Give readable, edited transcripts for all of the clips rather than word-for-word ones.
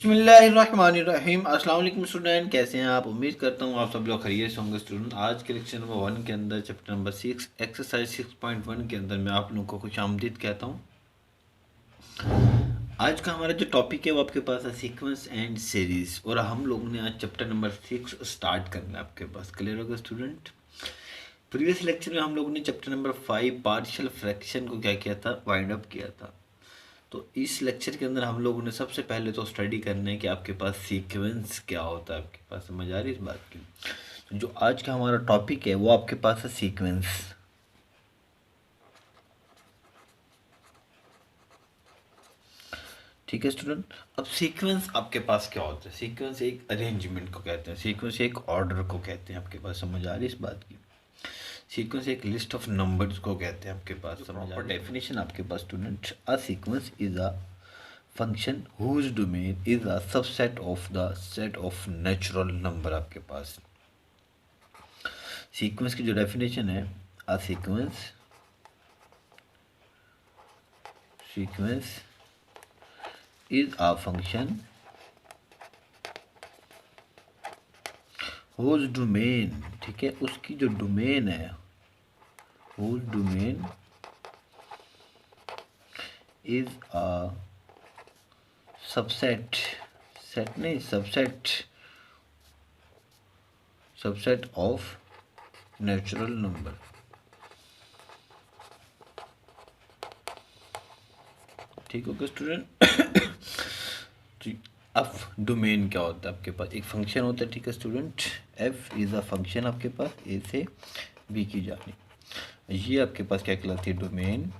बिस्मिल्लाहिर्रहमानिर्रहीम। अस्सलाम वालेकुम स्टूडेंट, कैसे हैं आप? उम्मीद करता हूँ आप सब लोग खैरियत से होंगे। स्टूडेंट, आज के लेक्चर नंबर 1 के अंदर चैप्टर नंबर 6 एक्सरसाइज 6.1 के अंदर मैं आप लोगों को खुश आमदीद कहता हूँ। आज का हमारा जो टॉपिक है वो आपके पास है सीक्वेंस एंड सीरीज, और हम लोगों ने आज चैप्टर नंबर 6 स्टार्ट करना है। आपके पास क्लियर होगा स्टूडेंट? प्रीवियस लेक्चर में हम लोगों ने चैप्टर नंबर 5 पार्शियल फ्रैक्शन को क्या किया था, वाइंड अप किया था। तो इस लेक्चर के अंदर हम लोगों ने सबसे पहले तो स्टडी करना है कि आपके पास सीक्वेंस क्या होता है। आपके पास समझ आ रही है इस बात की? तो जो आज का हमारा टॉपिक है वो आपके पास है सीक्वेंस। ठीक है स्टूडेंट, अब सीक्वेंस आपके पास क्या होता है? सीक्वेंस एक अरेंजमेंट को कहते हैं, सीक्वेंस एक ऑर्डर को कहते हैं। आपके पास समझ आ रही है इस बात की? सीक्वेंस एक लिस्ट ऑफ नंबर्स को कहते हैं। आपके पास समझ आ डेफिनेशन आपके पास student, a sequence is a function whose domain is a subset of the set of natural number। आपके पास सीक्वेंस की जो डेफिनेशन है, a sequence is a function whose domain, ठीक है, उसकी जो डोमेन है, whose domain is a subset, set नहीं, सबसेट ऑफ नेचुरल नंबर। ठीक होगा स्टूडेंट? एफ डोमेन क्या होता है? आपके पास एक फंक्शन होता है, ठीक है student? F is a function आपके पास ए से बी की जानी, ये आपके पास क्या कहलाती है, डोमेन।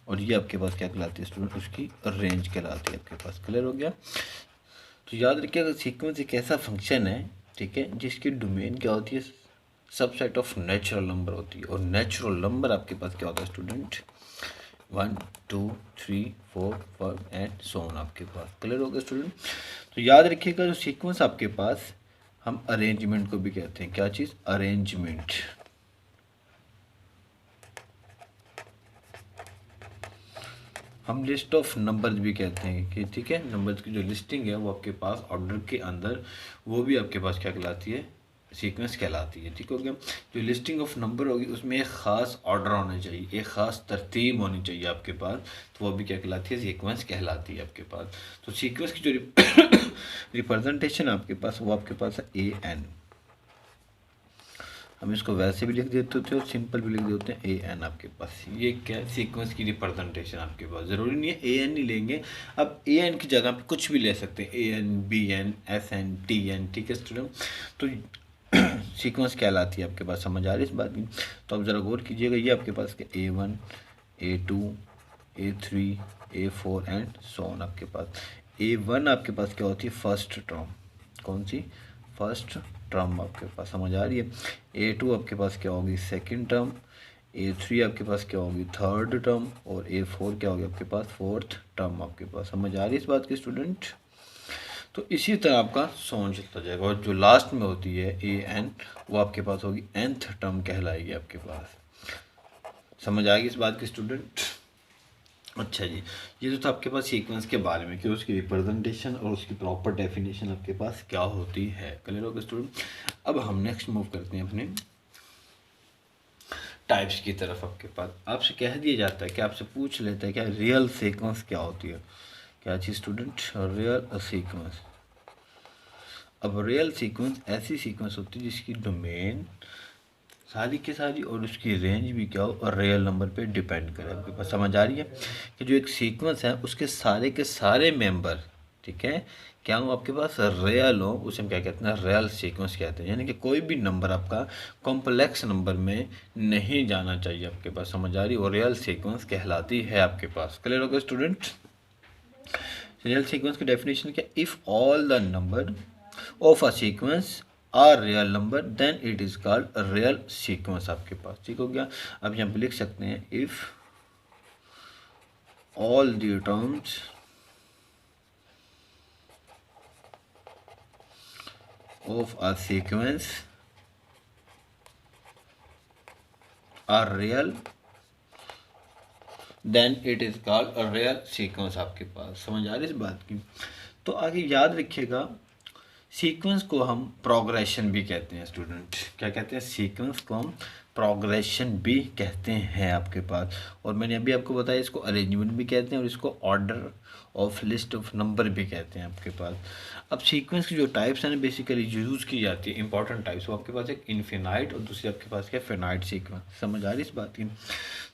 और ये आपके पास क्या कहलाती है स्टूडेंट, उसकी रेंज कहलाती है। आपके पास क्लियर हो गया? तो याद रखिए, अगर सीक्वेंस एक ऐसा फंक्शन है, ठीक है, जिसकी डोमेन क्या होती है, सबसेट ऑफ नेचुरल नंबर होती है। और नेचुरल नंबर आपके पास क्या होता है स्टूडेंट, 1 2 3 4 5 एंड सो ऑन। आपके पास क्लियर हो गया स्टूडेंट? तो याद रखिएगा, जो सीक्वेंस आपके पास, हम अरेंजमेंट को भी कहते हैं। क्या चीज़? अरेंजमेंट। हम लिस्ट ऑफ नंबर्स भी कहते हैं कि, ठीक है, नंबर्स की जो लिस्टिंग है वो आपके पास ऑर्डर के अंदर, वो भी आपके पास क्या कहलाती है, सीक्वेंस कहलाती है। ठीक हो गया? जो लिस्टिंग ऑफ नंबर होगी उसमें एक ख़ास ऑर्डर होना चाहिए, एक ख़ास तरतीब होनी चाहिए आपके पास, तो वो भी क्या कहलाती है, सीक्वेंस कहलाती है आपके पास। तो सीक्वेंस की जो रिप्रेजेंटेशन आपके पास, वो आपके पास है ए एन। हम इसको वैसे भी लिख देते थे और सिंपल भी लिख देते हैं ए एन। आपके पास ये क्या है, सीक्वेंस की रिप्रेजेंटेशन। आपके पास ज़रूरी नहीं है ए एन ही लेंगे, अब ए एन की जगह पे कुछ भी ले सकते हैं, a n, b n, s n, t n. ठीक है स्टूडेंट? तो सीक्वेंस कहलाती है। आपके पास समझ आ रही है इस बात की? तो अब ज़रा गौर कीजिएगा, ये आपके पास a one, a two, a three, a four and so on. आपके पास ए वन आपके पास क्या होती है, फर्स्ट टर्म। कौन सी? First term. आपके पास समझ आ रही है? ए टू आपके पास क्या होगी, सेकंड टर्म। ए थ्री आपके पास क्या होगी, थर्ड टर्म। और ए फोर क्या होगी आपके पास, फोर्थ टर्म। आपके पास समझ आ रही है इस बात की स्टूडेंट? तो इसी तरह आपका सोन चलता जाएगा, और जो लास्ट में होती है ए एन, वो आपके पास होगी nth टर्म कहलाएगी आपके पास। समझ आएगी इस बात की स्टूडेंट? अच्छा जी, ये तो था आपके पास सीक्वेंस के बारे में कि उसकी रिप्रेजेंटेशन और उसकी प्रॉपर डेफिनेशन आपके पास क्या होती है। क्लियर होगा स्टूडेंट? अब हम नेक्स्ट मूव करते हैं अपने टाइप्स की तरफ। आपके पास आपसे कह दिया जाता है कि आपसे पूछ लेता है क्या रियल सीक्वेंस क्या होती है। क्या चीज़ स्टूडेंट? Real sequence. अब रियल सीक्वेंस ऐसी सीक्वेंस होती है जिसकी डोमेन सारी की सारी और उसकी रेंज भी क्या हो, और रियल नंबर पे डिपेंड करे। आपके पास समझ आ रही है कि जो एक सीक्वेंस है उसके सारे के सारे मेंबर, ठीक है, क्या हो आपके पास, रियल हो, उसे हम क्या कहते हैं, रियल सीक्वेंस कहते हैं। यानी कि कोई भी नंबर आपका कॉम्प्लेक्स नंबर में नहीं जाना चाहिए। आपके पास समझ आ रही है? और रियल सीक्वेंस कहलाती है आपके पास। क्लियर हो गया स्टूडेंट? रियल सीक्वेंस की डेफिनेशन क्या? If all the number of a sequence are real number then it is called real sequence. आपके पास ठीक हो गया? अब यहाँ पे लिख सकते हैं, if all the terms of a sequence are real then it is called a real sequence आपके पास। समझ आ रही इस बात की? तो आगे याद रखिएगा, सीक्वेंस को हम प्रोग्रेशन भी कहते हैं स्टूडेंट। क्या कहते हैं? सीक्वेंस को हम प्रोग्रेशन भी कहते हैं आपके पास। और मैंने अभी आपको बताया इसको अरेंजमेंट भी कहते हैं और इसको order of list of number भी कहते हैं आपके पास। अब सीक्वेंस की जो टाइप्स हैं ना बेसिकली यूज़ की जाती है इंपॉर्टेंट टाइप्स, वो आपके पास एक इनफिनाइट और दूसरी आपके पास क्या फिनाइट सीक्वेंस। समझ आ रही इस बात की?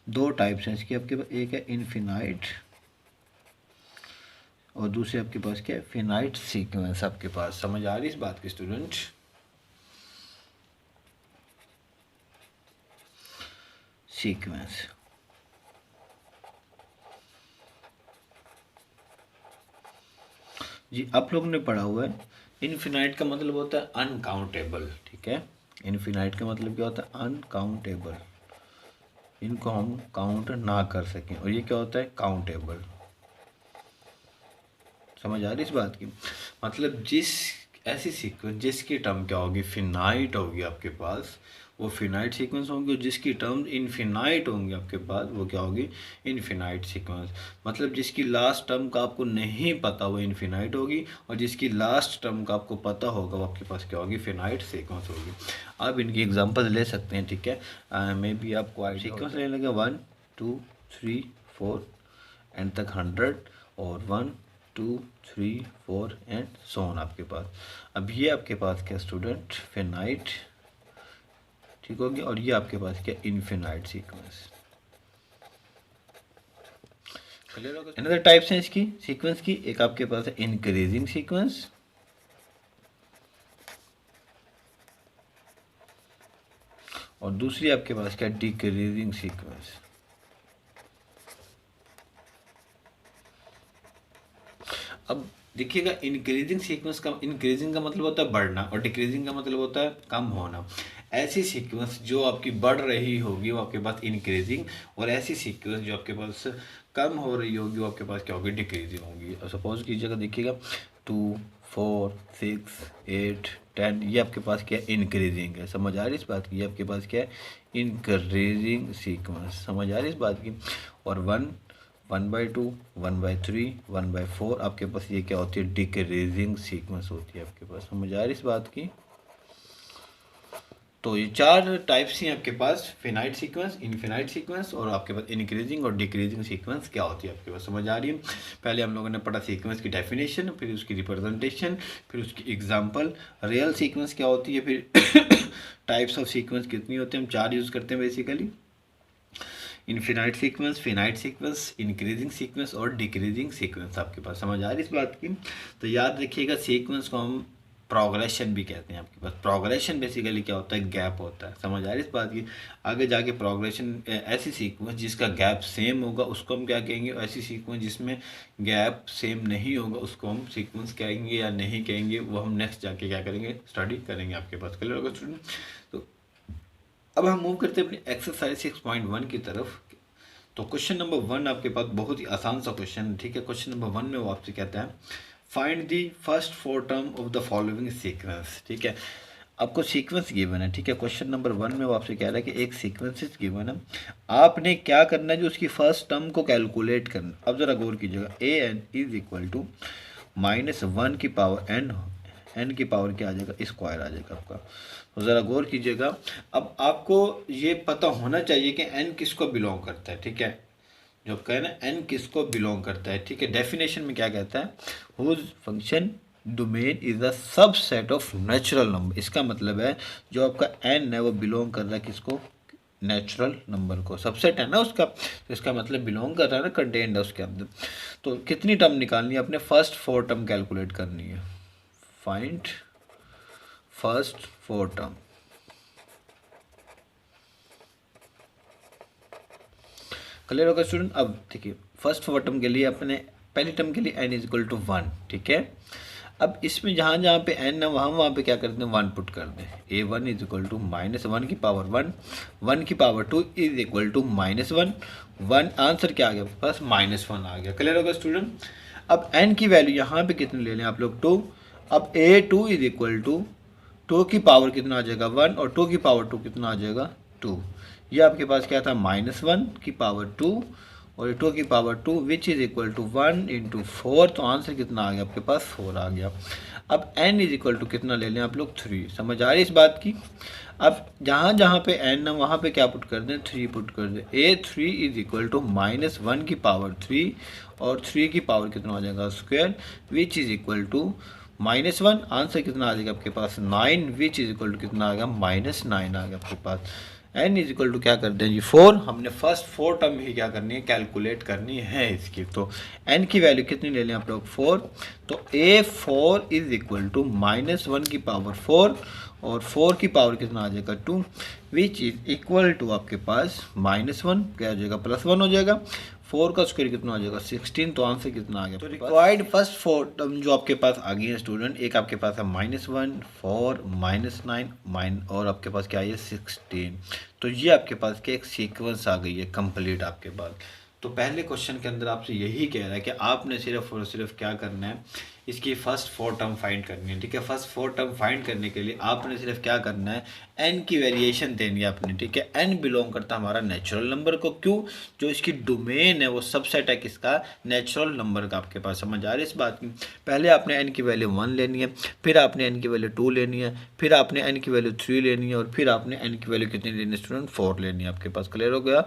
दो टाइप्स हैं इसकी आपके पास, एक है इनफिनाइट और दूसरे आपके पास क्या है? फिनाइट सीक्वेंस आपके पास। समझ आ रही इस बात की स्टूडेंट? सीक्वेंस जी आप लोगों ने पढ़ा हुआ है, इनफिनाइट का मतलब होता है अनकाउंटेबल। ठीक है, इनफिनाइट का मतलब क्या होता है? अनकाउंटेबल, इनको हम काउंट ना कर सकें। और ये क्या होता है? काउंटेबल। समझ आ रही इस बात की? मतलब जिस ऐसी सीक्वेंस जिसकी टर्म क्या होगी? फिनाइट होगी आपके पास, वो फिनाइट सीक्वेंस होंगी। और जिसकी टर्म इनफिनाइट होंगी आपके पास, वो क्या होगी? Infinite sequence. मतलब जिसकी लास्ट टर्म का आपको नहीं पता वो इनफिनाइट होगी, और जिसकी लास्ट टर्म का आपको पता होगा वो आपके पास क्या होगी? फिनाइट सीक्वेंस होगी। आप इनकी एग्जांपल ले सकते हैं। ठीक है, मे बी आपको सीक्वेंस लेने लगे 1 2 3 4 एंड तक 100 और 1 2 3 4 एंड सो ऑन आपके पास। अब ये आपके पास क्या स्टूडेंट? फिनाइट, ठीक हो गया। और ये आपके पास क्या? Infinite sequence. अनदर टाइप्स हैं इसकी सीक्वेंस की, एक आपके पास है इंक्रीजिंग सीक्वेंस और दूसरी आपके पास क्या? Decreasing sequence. अब देखिएगा, इंक्रीजिंग सीक्वेंस का, इंक्रीजिंग का मतलब होता है बढ़ना और डिक्रीजिंग का मतलब होता है कम होना। ऐसी सीक्वेंस जो आपकी बढ़ रही होगी वो आपके पास इंक्रीजिंग, और ऐसी सीक्वेंस जो आपके पास कम हो रही होगी वो आपके पास क्या होगी? डिक्रीजिंग होगी। सपोज कीजिएगा, देखिएगा 2 4 6 8 10, ये आपके पास क्या? इंक्रीजिंग है। समझ आ रही इस बात की? ये आपके पास क्या है? Increasing sequence. समझ आ रही इस बात की? और 1/2 1/3 1/4 आपके पास ये क्या होती है? डिक्रीजिंग सीक्वेंस होती है आपके पास। समझ आ रही इस बात की? तो ये चार टाइप्स हैं आपके पास, फिनाइट सीक्वेंस, इनफिनाइट सीक्वेंस और आपके पास इंक्रीजिंग और डिक्रीजिंग सीक्वेंस क्या होती है आपके पास। समझ आ रही है? पहले हम लोगों ने पढ़ा सीक्वेंस की डेफिनेशन, फिर उसकी रिप्रेजेंटेशन, फिर उसकी एग्जांपल, रियल सीक्वेंस क्या होती है, फिर टाइप्स ऑफ सीक्वेंस कितनी होती है। हम चार यूज़ करते हैं basically, infinite sequence, finite sequence, increasing sequence और डिक्रीजिंग सीक्वेंस आपके पास। समझ आ रही इस बात की? तो याद रखिएगा, सीक्वेंस को हम प्रोग्रेशन भी कहते हैं आपके पास। प्रोग्रेशन बेसिकली क्या होता है? गैप होता है। समझ आ रही इस बात की? आगे जाके प्रोग्रेशन, ऐसी सीक्वेंस जिसका गैप सेम होगा उसको हम क्या कहेंगे? ऐसी सीक्वेंस जिसमें गैप सेम नहीं होगा उसको हम सीक्वेंस कहेंगे या नहीं कहेंगे, वो हम नेक्स्ट जाके क्या करेंगे? स्टडी करेंगे आपके पास। क्लियर होगा स्टूडेंट? तो अब हम मूव करते हैं अपनी एक्सरसाइज 6.1 की तरफ। तो क्वेश्चन नंबर 1 आपके पास बहुत ही आसान सा क्वेश्चन है। ठीक है, क्वेश्चन नंबर 1 में वो आपसे कहता है find the first 4 term of the following sequence. ठीक है, आपको सीक्वेंस गिवन है। ठीक है, क्वेश्चन नंबर 1 में वो आपसे कह रहा है कि एक सीक्वेंसेस गिवन है, आपने क्या करना है? जो उसकी फर्स्ट टर्म को कैलकुलेट करना। अब जरा गौर कीजिएगा, A N is equal to -1 की पावर एन की पावर क्या आ जाएगा? स्क्वायर आ जाएगा आपका। तो ज़रा गौर कीजिएगा, अब आपको ये पता होना चाहिए कि एन किसको बिलोंग करता है। ठीक है, जो कहे ना एन किसको बिलोंग करता है। ठीक है, डेफिनेशन में क्या कहता है? Whose function domain is the subset of natural number. इसका मतलब है जो आपका एन है वो बिलोंग कर रहा है किसको? नेचुरल नंबर को। सबसेट है ना उसका, तो इसका मतलब बिलोंग कर रहा है ना, कंटेंट है उसके अंदर। तो कितनी टर्म निकालनी है? अपने फर्स्ट 4 टर्म कैलकुलेट करनी है। Find first 4 term. क्लियर होगा स्टूडेंट? अब देखिए, फर्स्ट 4 टर्म के लिए अपने पहली टर्म के लिए n इज इक्वल टू 1। ठीक है, अब इसमें जहाँ जहाँ पे n है वहाँ पे क्या करते हैं? 1 पुट कर दें। a1 इज इक्वल टू -1 की पावर 1, 1 की power 2 is equal to -1, 1 answer क्या आ गया आपके पास? -1 आ गया। क्लियर होगा स्टूडेंट? अब n की वैल्यू यहाँ पे कितनी ले लें आप लोग? 2। अब a2 इज इक्वल टू 2 की पावर कितना आ जाएगा? 1 और 2 की पावर 2 कितना आ जाएगा? 2। ये आपके पास क्या था? -1 की पावर 2 और 2 की power 2 which is equal to 1 into 4। तो आंसर कितना आ गया आपके पास 4 आ गया। अब n इज इक्वल टू कितना ले लें आप लोग 3। समझ आ रही इस बात की। अब जहाँ जहाँ पे n है वहाँ पे क्या पुट कर दें 3 पुट कर दें। a3 इज इक्वल टू -1 की पावर 3 और 3 की पावर कितना हो जाएगा square which is equal to -1। Answer कितना आ जाएगा आपके पास 9 विच इज इक्वल टू कितना आ गया -9 आ गया आपके पास। n इज इक्वल टू क्या करते हैं जी 4। हमने फर्स्ट 4 टर्म ही क्या करनी है कैलकुलेट करनी है इसकी। तो n की वैल्यू कितनी ले लें आप लोग 4। तो a4 इज इक्वल टू -1 की पावर 4 और 4 की पावर कितना आ जाएगा 2 विच इज इक्वल टू आपके पास -1 क्या हो जाएगा +1 हो जाएगा। 4 का स्क्वायर कितना हो जाएगा 16। तो आंसर कितना आ गया। तो रिक्वायर्ड फर्स्ट 4 टर्म जो आपके पास आ गई है स्टूडेंट, एक आपके पास है -1 4 -9 और आपके पास क्या है 16। तो ये आपके पास क्या एक सीक्वेंस आ गई है कंप्लीट आपके पास। तो पहले क्वेश्चन के अंदर आपसे यही कह रहा है कि आपने सिर्फ और सिर्फ क्या करना है इसकी फर्स्ट 4 टर्म फाइंड करनी है। ठीक है, फर्स्ट 4 टर्म फाइंड करने के लिए आपने सिर्फ क्या करना है n की वेरिएशन देनी है आपने। ठीक है, n बिलोंग करता है हमारा नेचुरल नंबर को। क्यों? जो इसकी डोमेन है वो सबसेट है किसका नेचुरल नंबर का। आपके पास समझ आ रही है इस बात की। पहले आपने n की वैल्यू 1 लेनी है, फिर आपने n की वैल्यू 2 लेनी है, फिर आपने n की वैल्यू 3 लेनी है और फिर आपने n की वैल्यू कितनी लेनी है स्टूडेंट 4 लेनी है। आपके पास क्लियर हो गया।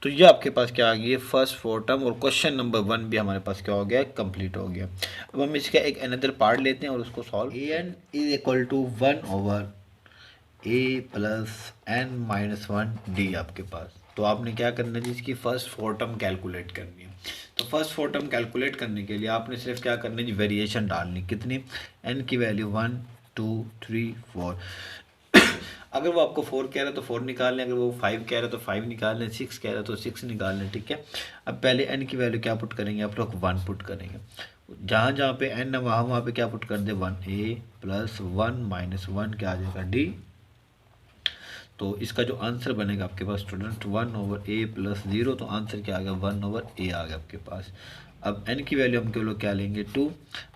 तो ये आपके पास क्या आ गई है फर्स्ट 4 टर्म और क्वेश्चन नंबर 1 भी हमारे पास क्या हो गया कंप्लीट हो गया। अब हम इसका एक अनदर पार्ट लेते हैं और उसको सॉल्व। an is equal to 1/a plus n-1 d आपके पास। तो आपने क्या करना है जिसकी फर्स्ट 4 टर्म कैलकुलेट करनी है। तो फर्स्ट 4 टर्म कैलकुलेट करने के लिए आपने सिर्फ क्या करना है जी वेरिएशन डालनी कितनी n की वैल्यू 1 2 3 4। अगर वो आपको 4 कह रहा है तो 4 निकाल लें, अगर वो 5 कह रहा है तो 5 निकाल लें, 6 कह रहा है तो 6 निकाल लें। ठीक है, अब पहले n की वैल्यू क्या पुट करेंगे आप लोग 1 पुट करेंगे। जहाँ जहाँ पे n है वहाँ पे क्या पुट कर दे 1a प्लस 1 क्या आ जाएगा d। तो इसका जो आंसर बनेगा आपके पास स्टूडेंट 1/a प्लस 0। तो आंसर क्या आ गया 1/a आ गया आपके पास। अब n की वैल्यू हम केवल क्या लेंगे 2।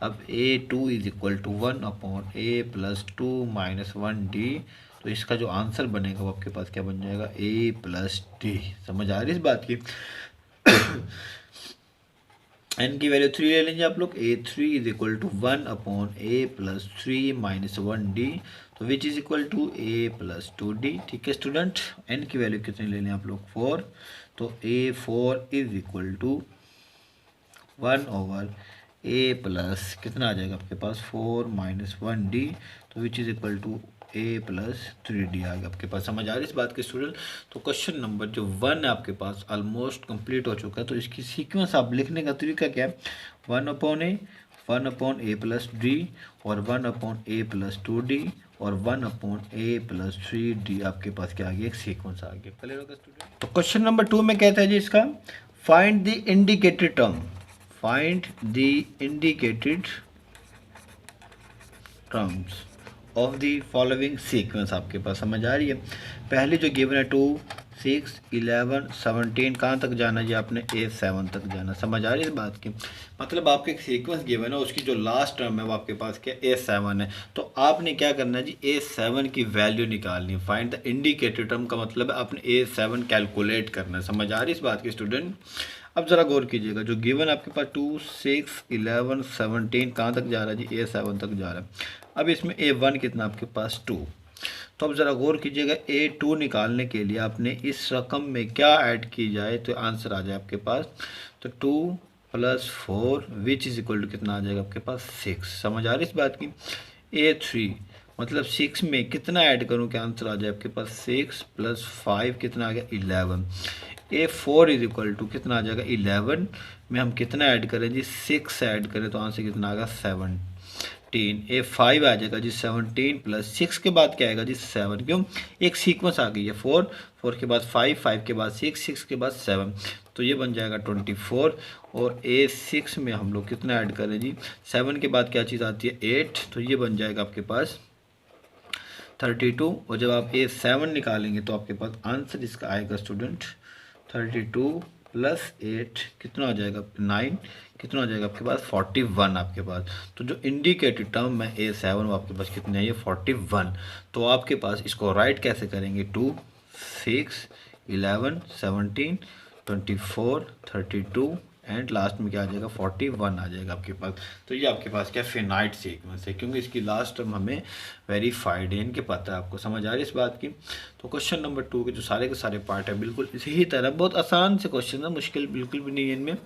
अब a2 is equal to 1/a plus 2 -1 d। तो इसका जो आंसर बनेगा वो आपके पास क्या बन जाएगा a प्लस d। समझ आ रही है इस बात की। n की वैल्यू 3 ले लेंगे आप लोग। a3 is equal to 1/a plus 3 -1 d। तो which is equal to a plus 2d। ठीक है स्टूडेंट, n की वैल्यू कितनी ले लें आप लोग 4। तो a4 is equal to 1/a plus कितना आ जाएगा आपके पास 4 -1 d। तो which is equal to a plus 3d आ गया आपके पास। समझ आ रही है इस बात के स्टूडेंट। तो क्वेश्चन नंबर जो 1 है आपके पास ऑलमोस्ट कंप्लीट हो चुका है। तो इसकी सीक्वेंस आप लिखने का तरीका क्या है 1/a प्लस d और 1/a प्लस 2d और 1/a प्लस 3d आपके पास क्या आ गया एक सीक्वेंस आ गया। क्लियर होगा स्टूडेंट। तो क्वेश्चन नंबर 2 में कहता है जी इसका find the indicated term, find the indicated terms of the following sequence. आपके पास समझ आ रही है। पहले जो गिवन है 2 6 11 17 कहाँ तक जाना है जी आपने A7 तक जाना। समझ आ रही है इस बात की। मतलब आपके एक सीक्वेंस गिवन है उसकी जो लास्ट टर्म है वो आपके पास क्या A7 है। तो आपने क्या करना है जी A7 की वैल्यू निकालनी है। फाइंड द इंडिकेटेड टर्म का मतलब है आपने A7 कैलकुलेट करना है। समझ आ रही है इस बात की स्टूडेंट। अब ज़रा गौर कीजिएगा जो गिवन आपके पास 2 6 11 17 कहाँ तक जा रहा है जी A7 तक जा रहा है। अब इसमें A1 कितना आपके पास 2। तो अब ज़रा गौर कीजिएगा A2 निकालने के लिए आपने इस रकम में क्या ऐड की जाए तो आंसर आ जाए आपके पास। तो 2 + 4 विच इज़ इक्वल टू कितना आ जाएगा आपके पास 6। समझ आ रही इस बात की। A3 मतलब 6 में कितना ऐड करूं कि आंसर आ जाए आपके पास 6 + 5 कितना आ गया 11। A4 इज इक्वल टू कितना आ जाएगा 11 में हम कितना ऐड करें जी 6 ऐड करें तो आंसर कितना आएगा 7। A5 आ जाएगा जी 17 + 6 के बाद क्या आएगा जी 7। क्यों एक सीक्वेंस आ गई है 4 4 के बाद 5 5 के बाद 6 6 के बाद 7। तो ये बन जाएगा 24 और A6 में हम लोग कितना ऐड करें जी 7 के बाद क्या चीज़ आती है 8। तो ये बन जाएगा आपके पास 32 और जब आप A7 निकालेंगे तो आपके पास आंसर इसका आएगा स्टूडेंट 32 + 8 कितना हो जाएगा 9 कितना हो जाएगा आपके पास 41 आपके पास। तो जो इंडिकेटेड टर्म है A7 वो आपके पास कितने है ये 41। तो आपके पास इसको राइट कैसे करेंगे 2 6 11 17 24, 32 एंड लास्ट में क्या आ जाएगा 41 आ जाएगा आपके पास। तो ये आपके पास क्या फिनाइट सीक्वेंस है, क्योंकि इसकी लास्ट टर्म हमें वेरीफाइड है, इनके पता है आपको। समझ आ रही है इस बात की। तो क्वेश्चन नंबर 2 के जो सारे के सारे पार्ट है बिल्कुल इसी ही तरह, बहुत आसान से क्वेश्चन है, मुश्किल बिल्कुल भी नहीं है इनमें,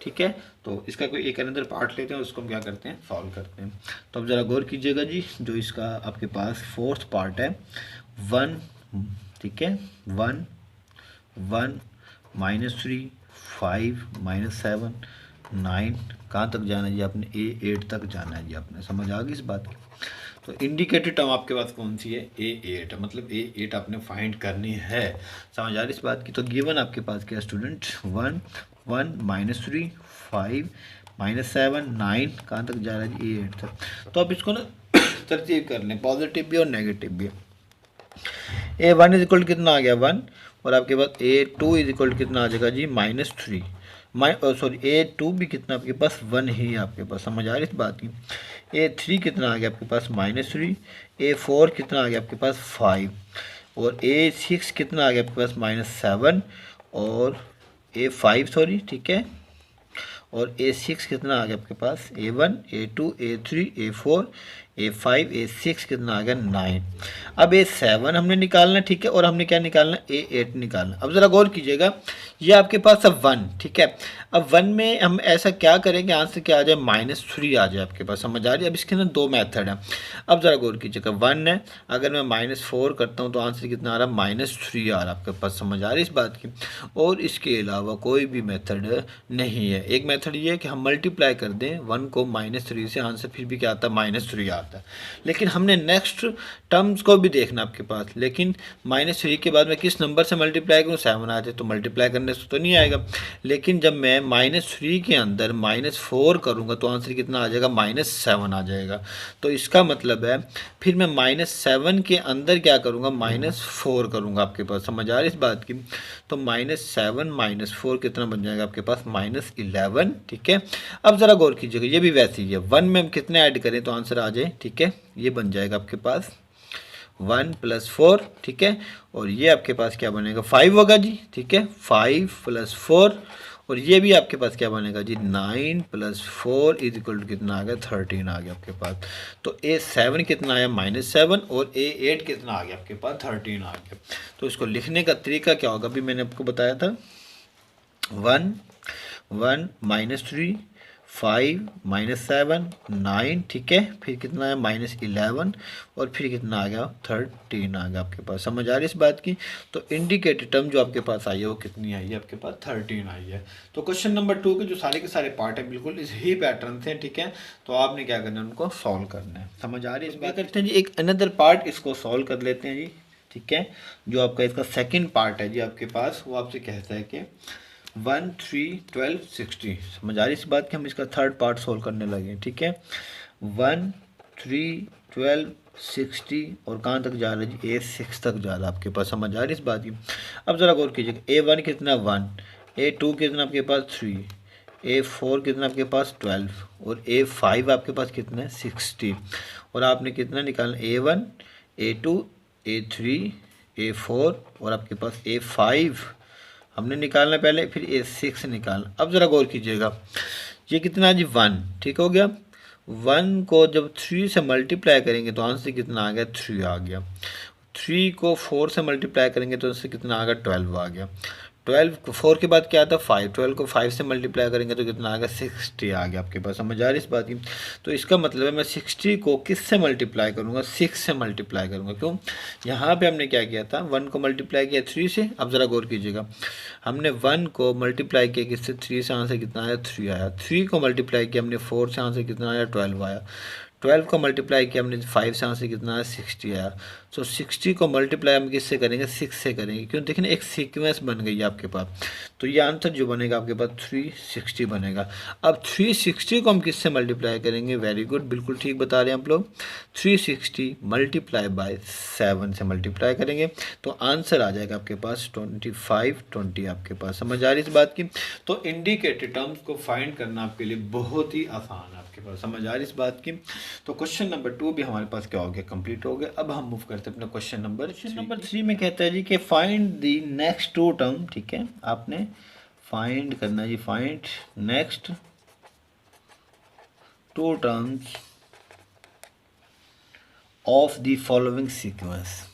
ठीक है। तो इसका कोई एक अंदर पार्ट लेते हैं, उसको हम क्या करते हैं, सॉल्व करते हैं। तो अब ज़रा गौर कीजिएगा जी, जो इसका आपके पास फोर्थ पार्ट है 1, ठीक है, 1 1 -3 5 -7 9, कहाँ तक जाना है जी आपने, A8 तक जाना है जी आपने। समझ आ गई इस बात की। तो इंडिकेटेड टर्म आपके पास कौन सी है, A8, मतलब A8 आपने फाइंड करनी है। समझ आ रही इस बात की। तो गिवन आपके पास क्या स्टूडेंट, 1 1 -3 5 -7 9, कहाँ तक जा रहा है जी, A8 तक। तो आप इसको ना तरतीब कर लें, पॉजिटिव भी और नेगेटिव भी। A1 इज इक्वल कितना आ गया 1, और आपके पास A2 इज इक्वल कितना आ जाएगा जी -3, सॉरी A2 भी कितना आपके पास 1 ही है आपके पास। समझ आ रही इस बात की। A3 कितना आ गया आपके पास -3, A4 कितना आ गया आपके पास 5, और A6 कितना आ गया आपके पास -7, और A5 सॉरी, ठीक है, और A6 कितना आ गया आपके पास, A1 A2 A3 A4 A5 A6 कितना आ गया 9। अब A7 हमने निकालना, ठीक है, और हमने क्या निकालना, A8 निकालना। अब ज़रा गौर कीजिएगा, ये आपके पास अब 1, ठीक है। अब 1 में हम ऐसा क्या करेंगे, आंसर क्या आ जाए, -3 आ जाए आपके पास। समझ आ रही है। अब इसके अंदर 2 मेथड है। अब ज़रा गौर कीजिएगा, 1 है, अगर मैं -4 करता हूँ तो आंसर कितना आ रहा है, -3 आ रहा है आपके पास। समझ आ रही है इस बात की। और इसके अलावा कोई भी मेथड नहीं है। एक मेथड ये है कि हम मल्टीप्लाई कर दें 1 को -3 से, आंसर फिर भी क्या आता है, -3 आता है। लेकिन हमने नेक्स्ट टर्म्स को भी देखना आपके पास। लेकिन -3 के बाद मैं किस नंबर से मल्टीप्लाई करूँ, 7 आ जाए तो मल्टीप्लाई करने से तो नहीं आएगा। लेकिन जब मैं -3 के अंदर -4 करूँगा तो आंसर कितना आ जाएगा, -7 आ जाएगा। तो इसका मतलब है फिर मैं -7 के अंदर क्या करूँगा, -4 करूँगा आपके पास। समझ आ रही इस बात की। तो -7 -4 कितना बन जाएगा आपके पास, -11, ठीक है। अब ज़रा गौर कीजिएगा, ये भी वैसे ही है। 1 में हम कितने ऐड करें तो आंसर आ जाए, ठीक है। ये बन जाएगा आपके पास 1 + 4, ठीक है, और ये आपके पास क्या बनेगा, 5 होगा जी, ठीक है, 5 + 4, और ये भी आपके पास क्या बनेगा जी, 9 + 4 = कितना आ गया, 13 आ गया आपके पास। तो A7 कितना आया, -7, और A8 कितना आ गया आपके पास, 13 आ गया। तो इसको लिखने का तरीका क्या होगा, अभी मैंने आपको बताया था, 1 1 -3 5 -7 9, ठीक है, फिर कितना है -11, और फिर कितना आ गया, 13 आ गया आपके पास। समझ आ रही है इस बात की। तो इंडिकेटेड टर्म जो आपके पास आई है वो कितनी आई है आपके पास, 13 आई है। तो क्वेश्चन नंबर 2 के जो सारे के सारे पार्ट है बिल्कुल इस ही पैटर्न से, ठीक है। तो आपने क्या करना है, उनको सॉल्व करना है। समझ आ रही है इस बात करते हैं जी। एक अनदर पार्ट इसको सॉल्व कर लेते हैं जी, ठीक है। जो आपका इसका सेकेंड पार्ट है जी आपके पास, वो आपसे कहता है कि 1 3 12 60। समझ आ रही इस बात कि हम इसका थर्ड पार्ट सोल्व करने लगे, ठीक है। 1 3 12 60, और कहाँ तक जा रहा है जी, A6 तक जा रहा है आपके पास। समझ आ रही इस बात की। अब ज़रा गौर कीजिएगा, A1 कितना 1, A2 कितना आपके पास 3, A4 कितना आपके पास 12, और A5 आपके पास कितना है 60, और आपने कितना निकालना, A1 A2 A3 A4, और आपके पास A5 हमने निकालना पहले, फिर A6 निकालना। अब ज़रा गौर कीजिएगा, ये कितना है जी 1, ठीक हो गया। 1 को जब 3 से मल्टीप्लाई करेंगे तो आंसर कितना आ गया, 3 आ गया। 3 को 4 से मल्टीप्लाई करेंगे तो आंसर कितना आ गया, 12 आ गया। 12 को 4 के बाद क्या आता है 5, 12 को 5 से मल्टीप्लाई करेंगे तो कितना आ गया, 60 आ गया आपके पास। समझ आ रही इस बात की। तो इसका मतलब है मैं 60 को किस से मल्टीप्लाई करूँगा, 6 से मल्टीप्लाई करूँगा। क्यों, यहाँ पे हमने क्या किया था, 1 को मल्टीप्लाई किया 3 से। अब ज़रा गौर कीजिएगा, हमने 1 को मल्टीप्लाई किया किससे, 3 से, आंसर कितना आया, 3 आया। 3 को मल्टीप्लाई किया हमने 4 से, आंसर कितना आया, 12 आया। 12 को मल्टीप्लाई किया हमने 5 से, आंसर कितना आया, 60 आया। सो 60 को मल्टीप्लाई हम किससे करेंगे, 6 से करेंगे। क्यों, देखिए ना एक सीक्वेंस बन गई है आपके पास। तो ये आंसर जो बनेगा आपके पास 360 बनेगा। अब 360 को हम किससे मल्टीप्लाई करेंगे, वेरी गुड, बिल्कुल ठीक बता रहे हैं आप लोग। 360 मल्टीप्लाई बाय 7 से मल्टीप्लाई करेंगे तो आंसर आ जाएगा आपके पास 25 20 आपके पास। समझ आ रही इस बात की। तो इंडिकेटेड टर्म्स को फाइंड करना आपके लिए बहुत ही आसान है आपके पास। समझ आ रही इस बात की। तो क्वेश्चन नंबर 2 भी हमारे पास क्या हो गया, कंप्लीट हो गया। अब हम मूव करते हैं अपना क्वेश्चन नंबर 3 में। कहता है जी कि फाइंड द नेक्स्ट 2 टर्म, ठीक है। आपने फाइंड करना जी, find next two terms of the following sequence.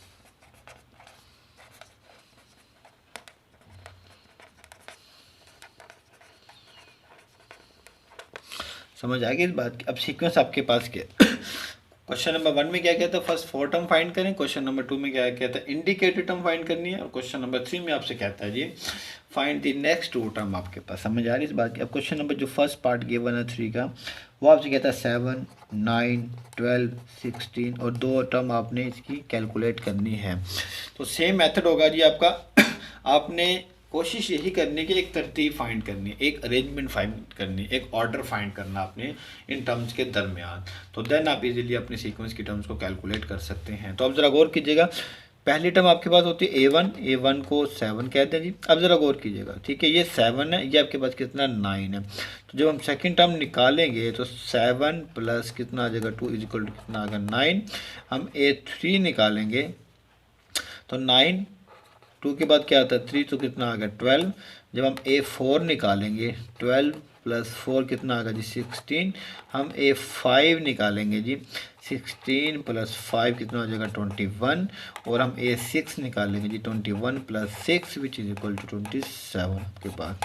समझ आ गई इस बात की। अब सीक्वेंस आपके पास क्या क्वेश्चन नंबर 1 में क्या कहता है, फर्स्ट 4 टर्म फाइंड करें। क्वेश्चन नंबर 2 में क्या कहता है, इंडिकेटेड टर्म फाइंड करनी है। और क्वेश्चन नंबर 3 में आपसे कहता है जी फाइंड द नेक्स्ट 2 टर्म आपके पास। समझ आ रही इस बात की। अब क्वेश्चन नंबर जो फर्स्ट पार्ट गिवन है 3 का, वो आपसे कहता है 7, 9, 12, 16 और 2 टर्म आपने इसकी कैलकुलेट करनी है। तो सेम मेथड होगा जी आपका। आपने कोशिश यही करनी कि एक तरतीब फाइंड करनी है, एक अरेंजमेंट फाइंड करनी है, एक ऑर्डर फाइंड करना आपने इन टर्म्स के दरमियान। तो देन आप इजीली अपने सीक्वेंस की टर्म्स को कैलकुलेट कर सकते हैं। तो अब ज़रा गौर कीजिएगा, पहली टर्म आपके पास होती है A1, A1 को 7 कहते हैं जी। अब ज़रा गौर कीजिएगा, ठीक है, ये 7 है, ये आपके पास कितना 9 है। तो जब हम सेकंड टर्म निकालेंगे तो 7 प्लस कितना आ जाएगा 2 इजिकल टू कितना आ गया 9। हम A3 निकालेंगे तो 9, 2 के बाद क्या आता है 3, तो कितना आ गया 12। जब हम A4 निकालेंगे 12 प्लस 4 कितना आ गया जी 16। हम A5 निकालेंगे जी 16 प्लस 5 कितना हो जाएगा 21। और हम A6 निकालेंगे जी 21 plus 6 which is equal to 27 आपके पास।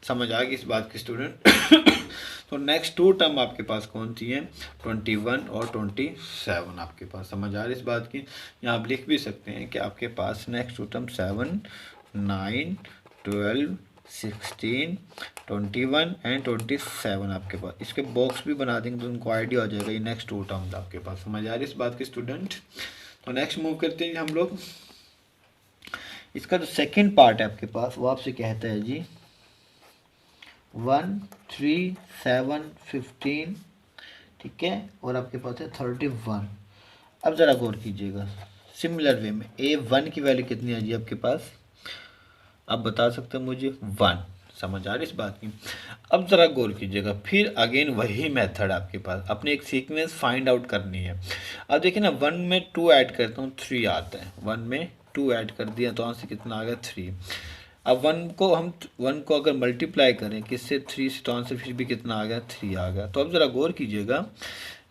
समझ आ गई इस बात की स्टूडेंट। तो नेक्स्ट 2 टर्म आपके पास कौन सी हैं, 21 और 27 आपके पास। समझ आ रही इस बात की। यहाँ आप लिख भी सकते हैं कि आपके पास नेक्स्ट 2 टर्म 7, 9, 12, 16, 21 एंड 27 आपके पास। इसके बॉक्स भी बना देंगे तो उनको आइडिया हो जाएगा ये नेक्स्ट 2 टर्म्स आपके पास। समझ आ रही इस बात की स्टूडेंट। तो नेक्स्ट मूव करते हैं हम लोग। इसका जो सेकंड पार्ट है आपके पास, वो आपसे कहता है जी 1, 3, 7, 15, ठीक है, और आपके पास है 31। अब ज़रा गौर कीजिएगा, सिमिलर वे में A1 की वैल्यू कितनी है जी आपके पास, आप बता सकते हैं मुझे 1। समझ आ रही इस बात की। अब ज़रा गौर कीजिएगा, फिर अगेन वही मेथड आपके पास, अपने एक सीक्वेंस फाइंड आउट करनी है। अब देखिए ना, 1 में 2 ऐड करता हूँ 3 आता है, 1 में 2 ऐड कर दिया तो आंसर कितना आ गया 3। अब 1 को अगर मल्टीप्लाई करें किससे 3 से, तो आंसर फिर भी कितना आ गया 3 आ गया। तो अब ज़रा गौर कीजिएगा,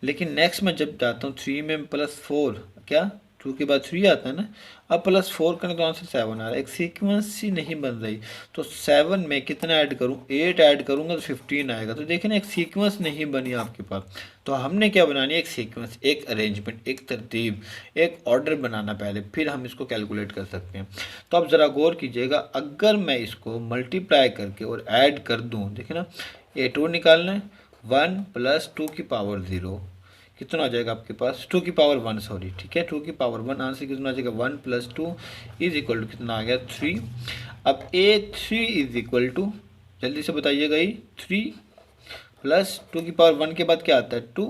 लेकिन नेक्स्ट में जब जाता हूँ 3 में +4, क्या 2 के बाद 3 आता है ना, अब +4 करें तो आंसर 7 आ रहा है। एक सीक्वेंस ही नहीं बन रही। तो 7 में कितना ऐड करूँ, 8 ऐड करूँगा तो 15 आएगा। तो देखिए ना, एक सीक्वेंस नहीं बनी आपके पास। तो हमने क्या बनानी है, एक सीक्वेंस, एक अरेंजमेंट, एक तरतीब, एक ऑर्डर बनाना पहले, फिर हम इसको कैलकुलेट कर सकते हैं। तो अब ज़रा गौर कीजिएगा, अगर मैं इसको मल्टीप्लाई करके और ऐड कर दूँ, देखिए ना, A2 निकालना है, 1 + 2 की पावर 0 कितना आ जाएगा आपके पास 2 की पावर 1, सॉरी, ठीक है, 2 की पावर 1। आंसर कितना आ जाएगा 1 + 2 इज इक्वल टू कितना आ गया 3। अब A3 इज इक्वल टू, जल्दी से बताइएगा, ये 3 + 2 की पावर 1 के बाद क्या आता है 2,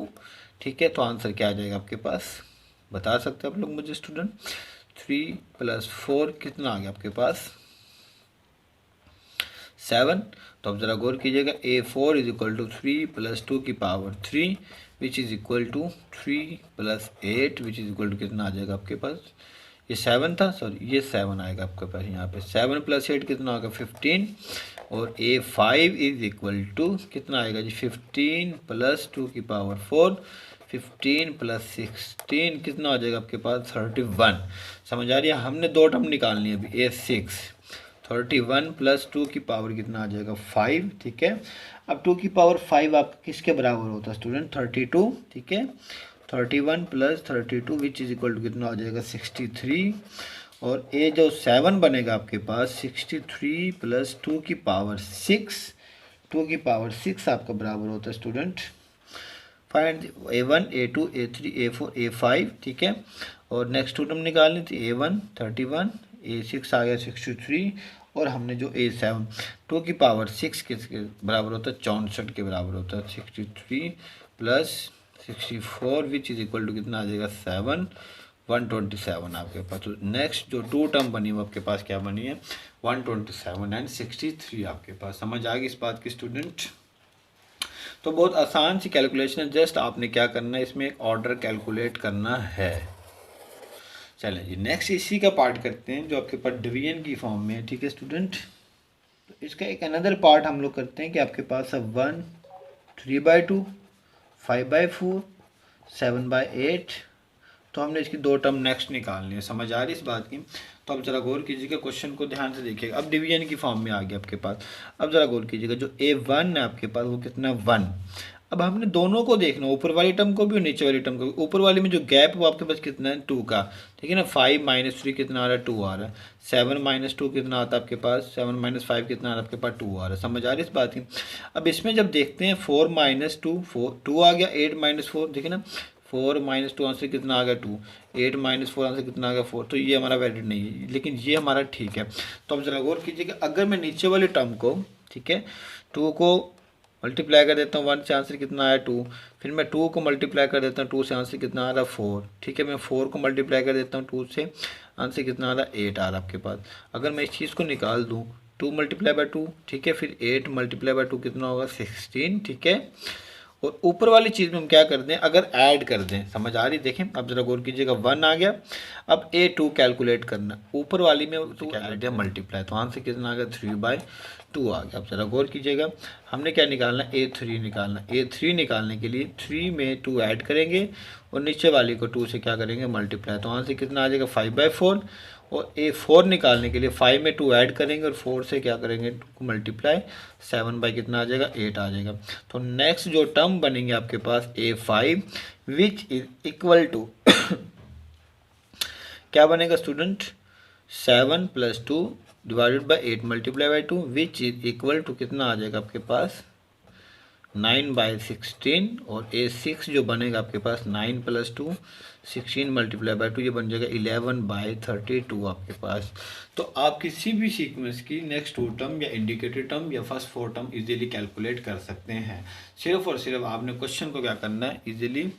ठीक है। तो आंसर क्या आ जाएगा आपके पास, बता सकते हैं आप लोग मुझे स्टूडेंट। 3 + 4 कितना आ गया आपके पास 7। तो अब ज़रा गौर कीजिएगा, A4 इज इक्वल टू 3 + 2 की power 3 which is equal to 3 + 8 which is equal to कितना आ जाएगा आपके पास, ये 7 था, सॉरी ये 7 आएगा आपके पास यहाँ पे। 7 + 8 कितना होगा 15। और A5 इज इक्वल टू कितना आएगा जी 15 + 2 की पावर 4, 15 + 16 कितना हो जाएगा आपके पास 31। समझ आ रही है। हमने 2 टर्म निकालनी है अभी, A6 31 + 2 की पावर कितना आ जाएगा 5, ठीक है। अब 2 की पावर 5 आप किसके बराबर होता है स्टूडेंट 32, ठीक है। 31 + 32 विच इज इक्वल टू कितना हो जाएगा 63। और ये जो 7 बनेगा आपके पास 63 + 2 की पावर 6, 2 की पावर 6 आपका बराबर होता है student. Find A1, A2, A3, A4, A5, ठीक है। और नेक्स्ट 2 टर्म निकालनी थी, A1 31, A6 आ गया 63, और हमने जो A7 2 की पावर 6 किसके बराबर होता है 64 के बराबर होता है। 63 + 64 विच इज इक्वल टू कितना आ जाएगा 7, 127 आपके पास। तो नेक्स्ट जो 2 टर्म बनी वो आपके पास क्या बनी है 127 एंड 63 आपके पास। समझ आ गई इस बात की स्टूडेंट। तो बहुत आसान सी कैलकुलेशन है, जस्ट आपने क्या करना है, इसमें एक ऑर्डर कैलकुलेट करना है। चलें जी, नेक्स्ट इसी का पार्ट करते हैं जो आपके पास डिवीजन की फॉर्म में है, ठीक है स्टूडेंट। तो इसका एक अनदर पार्ट हम लोग करते हैं कि आपके पास अब 1 3/2 5/4 7/8। तो हमने इसकी दो टर्म नेक्स्ट निकालनी है। समझ आ रही इस बात की? तो अब ज़रा गौर कीजिएगा, क्वेश्चन को ध्यान से देखिएगा। अब डिवीजन की फॉर्म में आ गया आपके पास। अब ज़रा गौर कीजिएगा, जो A1 है आपके पास वो कितना 1। अब हमने दोनों को देखना, ऊपर वाली टर्म को भी और नीचे वाली टर्म को भी। ऊपर वाली में जो गैप है वो आपके पास कितना है 2 का, ठीक है ना। 5 - 3 कितना आ रहा है 2 आ रहा है। 7 - 2 कितना आता है आपके पास, 7 - 5 कितना आ रहा है आपके पास 2 आ रहा है। समझ आ रही है इस बात की? अब इसमें जब देखते हैं 4 - 2 2 आ गया। 8 - 4 देखिए ना, 4 - 2 आंसर कितना आ गया 2। 8 - 4 आंसर कितना आ गया 4। तो ये हमारा वैलिड नहीं है, लेकिन ये हमारा ठीक है। तो अब जरा गौर कीजिए कि अगर मैं नीचे वाली टर्म को, ठीक है, 2 को मल्टीप्लाई कर देता हूँ 1 से, आंसर कितना आया 2। फिर मैं 2 को मल्टीप्लाई कर देता हूँ 2 से, आंसर कितना आ रहा 4। ठीक है, मैं 4 को मल्टीप्लाई कर देता हूँ 2 से, आंसर कितना आ रहा 8 आ रहा आपके पास। अगर मैं इस चीज़ को निकाल दूँ 2 × 2, ठीक है, फिर 8 × 2 कितना होगा 16, ठीक है। और ऊपर वाली चीज़ में हम क्या कर दें, अगर ऐड कर दें, समझ आ रही? देखें अब जरा गौर कीजिएगा, 1 आ गया। अब A2 कैलकुलेट करना, ऊपर वाली में 2 क्या कर दिया मल्टीप्लाई, तो आंसर कितना आ गया 3/2 आ गया। अब जरा गौर कीजिएगा, हमने क्या निकालना, A3 निकालना। A3 निकालने के लिए 3 में 2 ऐड करेंगे और नीचे वाली को 2 से क्या करेंगे मल्टीप्लाई, तो आंसर कितना आ जाएगा 5/4। और A4 निकालने के लिए 5 में 2 ऐड करेंगे और 4 से क्या करेंगे 2 को मल्टीप्लाई, 7 कितना आ जाएगा 8 आ जाएगा। तो नेक्स्ट जो टर्म बनेंगे आपके पास A5 which is equal to क्या बनेगा student, 7 + 2 / 8 × 2 which is equal to कितना आ जाएगा आपके पास 9/16। और A6 जो बनेगा आपके पास 9 + 2 16 × 2 ये बन जाएगा 11/32 आपके पास। तो आप किसी भी सीक्वेंस की नेक्स्ट 2 टर्म या इंडिकेटेड टर्म या फर्स्ट 4 टर्म इजीली कैलकुलेट कर सकते हैं। सिर्फ और सिर्फ आपने क्वेश्चन को क्या करना है, इजीली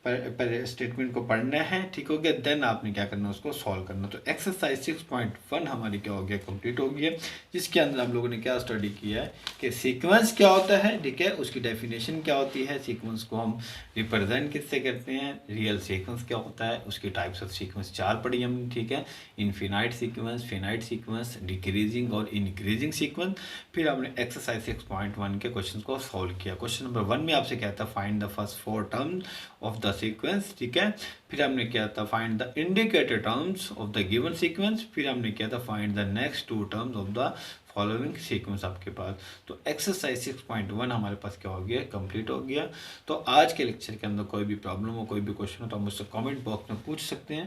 पहले स्टेटमेंट को पढ़ना है, ठीक हो गया, देन आपने क्या करना है उसको सॉल्व करना। तो एक्सरसाइज 6.1 हमारी क्या हो गया, कंप्लीट हो गई है, जिसके अंदर हम लोगों ने क्या स्टडी किया है कि सीक्वेंस क्या होता है, ठीक है, उसकी डेफिनेशन क्या होती है, सीक्वेंस को हम रिप्रेजेंट किससे करते हैं, रियल सीक्वेंस क्या होता है, उसकी टाइप्स ऑफ सीक्वेंस 4 पढ़ी हमने, ठीक है, infinite sequence, finite sequence, decreasing और इंक्रीजिंग सीक्वेंस। फिर हमने एक्सरसाइज 6.1 के क्वेश्चन को सॉल्व किया। क्वेश्चन नंबर 1 में आपसे कहता है find the first 4 terms of the sequence, ठीक है। फिर हमने किया था find the indicated terms of the given sequence. फिर हमने किया था find the next 2 terms of the following sequence आपके पास। तो एक्सरसाइज 6.1 हमारे पास क्या हो गया, कंप्लीट हो गया। तो आज के लेक्चर के अंदर कोई भी प्रॉब्लम हो, कोई भी क्वेश्चन हो तो आप मुझसे कमेंट बॉक्स में पूछ सकते हैं।